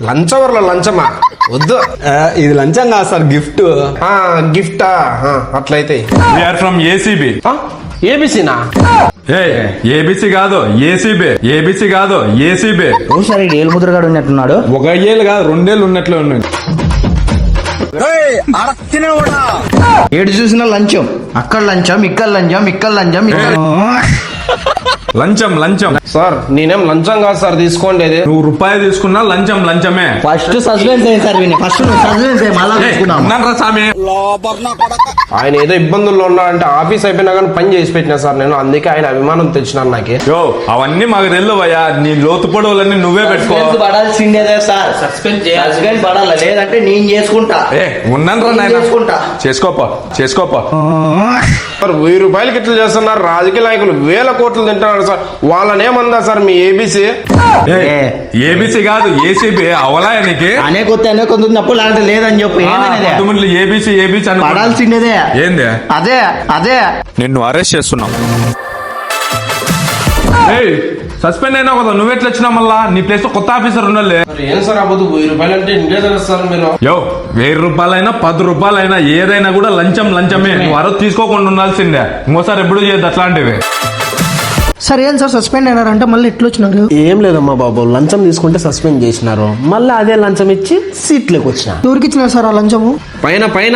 లంచవర్ల లంచమా వద్దు. ఇది లంచం కాదు సార్, గిఫ్ట్. గిఫ్టా? అట్లయితే వీఆర్ ఫ్రమ్ ఏసీబీ. ఏబిసినా? ఏబిసి కాదు ఏసీబీ. ఏబిసి కాదు ఏసీబీ. ఒకసారి ఏలు ముద్రగాడు ఉన్నట్టున్నాడు. 1 ఏళ్ళు కాదు 2 ఏళ్ళు ఉన్నట్లే ఉన్నాయి. ఏడు చూసిన లంచం, అక్కడ లంచం, ఇక్కడ లంచం, ఇక్కడ లంచం, ఇక్కడ లంచం లంచం. సార్ నేనేం లంచం కాదు సార్ తీసుకోండి. నువ్వు రూపాయి తీసుకున్నా లంచం లంచమే. ఫస్ట్ సస్పెన్స్ అయ్యింది సార్. ఫస్ట్ సస్పెన్స్ అయ్యి మళ్ళా తీసుకున్నాం. ఉన్నారా స్వామి? ఆయన ఏదో ఇబ్బందుల్లో ఉన్నాడంటే ఆఫీస్ అయిపోయినా కానీ పని చేసి పెట్టినా సార్ నేను, అందుకే ఆయన అభిమానం తెచ్చినాను నాకు. యో అవన్నీ మాకు తెలియవయ్యా, నీ లోతు పొడవులన్నీ నువ్వే పెట్టుకో. పడాల్సిందేదే సార్, సస్పెన్స్ పడాలి, లేదంటే నేను చేసుకుంటా. ఉన్నాను రా చేసుకుంటా. చేసుకోపా చేసుకోపా. సార్ 1000 రూపాయలకి ఇట్లా చేస్తున్నారు. రాజకీయ నాయకులు 1000 కోట్లు తింటున్నారు సార్. వాళ్ళనేమందా సార్ మీ ఏబిసి? ఏబిసి కాదు ఏసీబీ. అవలాయ నీకు అనే కొంత నప్పుడు లాంటి లేదని చెప్పు. ఏబిసి ఏబిసి అని పడాల్సిందేదే. ఏంది? అదే అదే నిన్ను అరెస్ట్ చేస్తున్నాం. సస్పెండ్ అయినా కదా, నువ్వెట్లా వచ్చినా మళ్ళా? నీ ప్లేస్ లో కొత్త ఆఫీసర్ ఉండాలి. ఏం సార్ అవ్వదు 1000 రూపాయలు అంటే ఇంటే సార్ మీరు. యో 1000 రూపాయలైనా 10 రూపాయలైనా ఏదైనా కూడా లంచం లంచమే. నువ్వు అరవై తీసుకోకుండా ఉండాల్సిందే. ఇంకోసారి ఎప్పుడు చేయద్దు అట్లాంటివి. సార్ ఏం సార్ సస్పెండ్ అయినారంటే మళ్ళీ ఎట్లా వచ్చినారు? ఏం లేదమ్మా బాబు, లంచం తీసుకుంటే సస్పెండ్ చేసినారు. మళ్ళీ అదే లంచం ఇచ్చి సీట్లోకి వచ్చిన. ఎవరికి ఇచ్చినారు సార్ ఆ లంచము? పైన